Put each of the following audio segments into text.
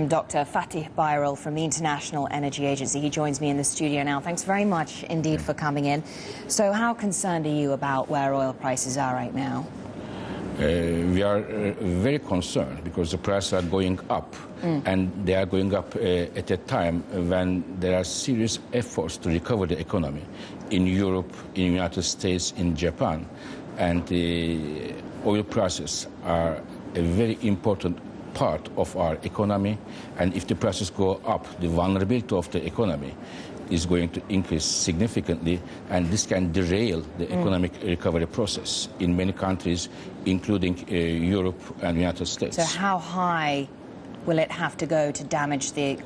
Dr. Fatih Birol from the International Energy Agency. He joins me in the studio now. Thanks very much indeed for coming in. So how concerned are you about where oil prices are right now? We are very concerned because the prices are going up, and they are going up at a time when there are serious efforts to recover the economy in Europe, in the United States, in Japan. And the oil prices are a very important part of our economy, and if the prices go up, the vulnerability of the economy is going to increase significantly, and this can derail the economic recovery process in many countries, including Europe and the United States. So how high will it have to go to damage the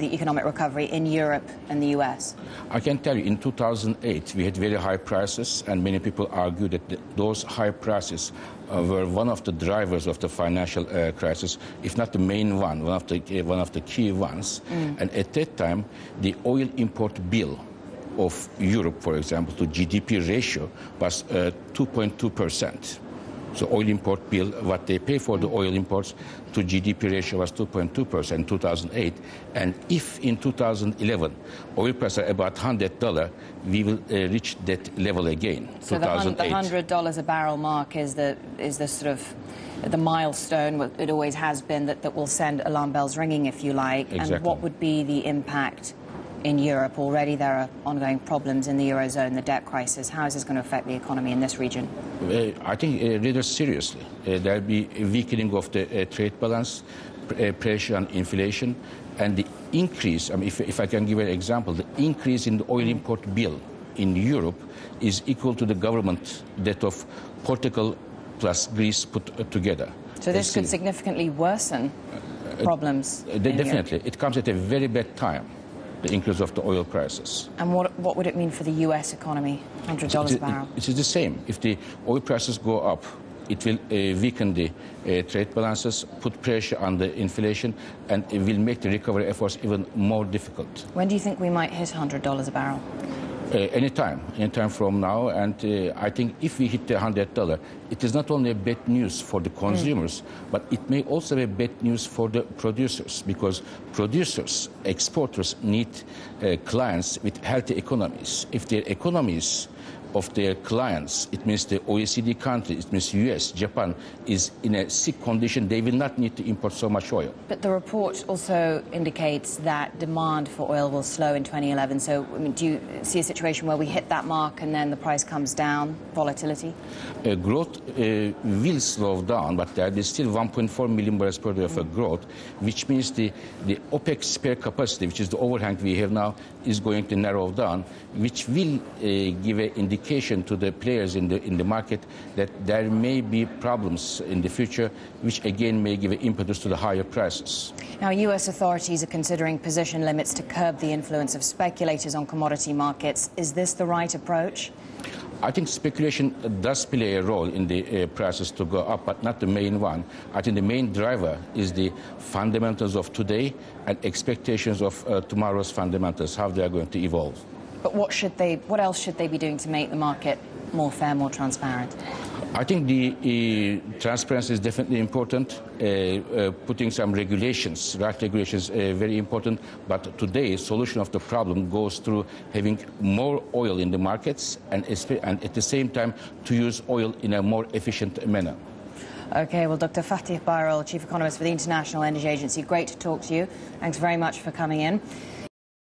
economic recovery in Europe and the US? I can tell you, in 2008, we had very high prices, and many people argue that those high prices were one of the drivers of the financial crisis, if not the main one of the key ones. And at that time, the oil import bill of Europe, for example, to GDP ratio was 2.2%. So oil import bill, what they pay for the oil imports to GDP ratio was 2.2% in 2008. And if in 2011 oil prices are about $100, we will reach that level again. So the $100 a barrel mark is the sort of the milestone. It always has been that will send alarm bells ringing, if you like. Exactly. And what would be the impact in Europe? Already there are ongoing problems in the Eurozone, the debt crisis. How is this going to affect the economy in this region? I think rather seriously. There will be a weakening of the trade balance, pressure on inflation, and the increase, if I can give an example, the increase in the oil import bill in Europe is equal to the government debt of Portugal plus Greece put together. So this could significantly worsen problems definitely. It comes at a very bad time, the increase of the oil prices. And what would it mean for the US economy, $100 a barrel? It is the same. If the oil prices go up, it will weaken the trade balances, put pressure on the inflation, and it will make the recovery efforts even more difficult. When do you think we might hit $100 a barrel? Anytime from now. And I think if we hit the $100, it is not only a bad news for the consumers, but it may also be bad news for the producers, because producers, exporters need clients with healthy economies. If their economies of their clients, it means the OECD countries, it means US, Japan, is in a sick condition, they will not need to import so much oil. But the report also indicates that demand for oil will slow in 2011. So do you see a situation where we hit that mark and then the price comes down, volatility? Growth will slow down, but there is still 1.4 million barrels per day of growth, which means the OPEC spare capacity, which is the overhang we have now, is going to narrow down, which will give an indication to the players in the market that there may be problems in the future, which again may give an impetus to the higher prices. Now, US authorities are considering position limits to curb the influence of speculators on commodity markets. Is this the right approach? I think speculation does play a role in the prices to go up, but not the main one. I think the main driver is the fundamentals of today and expectations of tomorrow's fundamentals, how they are going to evolve. But what else should they be doing to make the market more fair, more transparent? I think the transparency is definitely important. Putting some regulations, right regulations, very important. But today, the solution of the problem goes through having more oil in the markets and at the same time to use oil in a more efficient manner. Okay, well, Dr. Fatih Birol, Chief Economist for the International Energy Agency, great to talk to you. Thanks very much for coming in.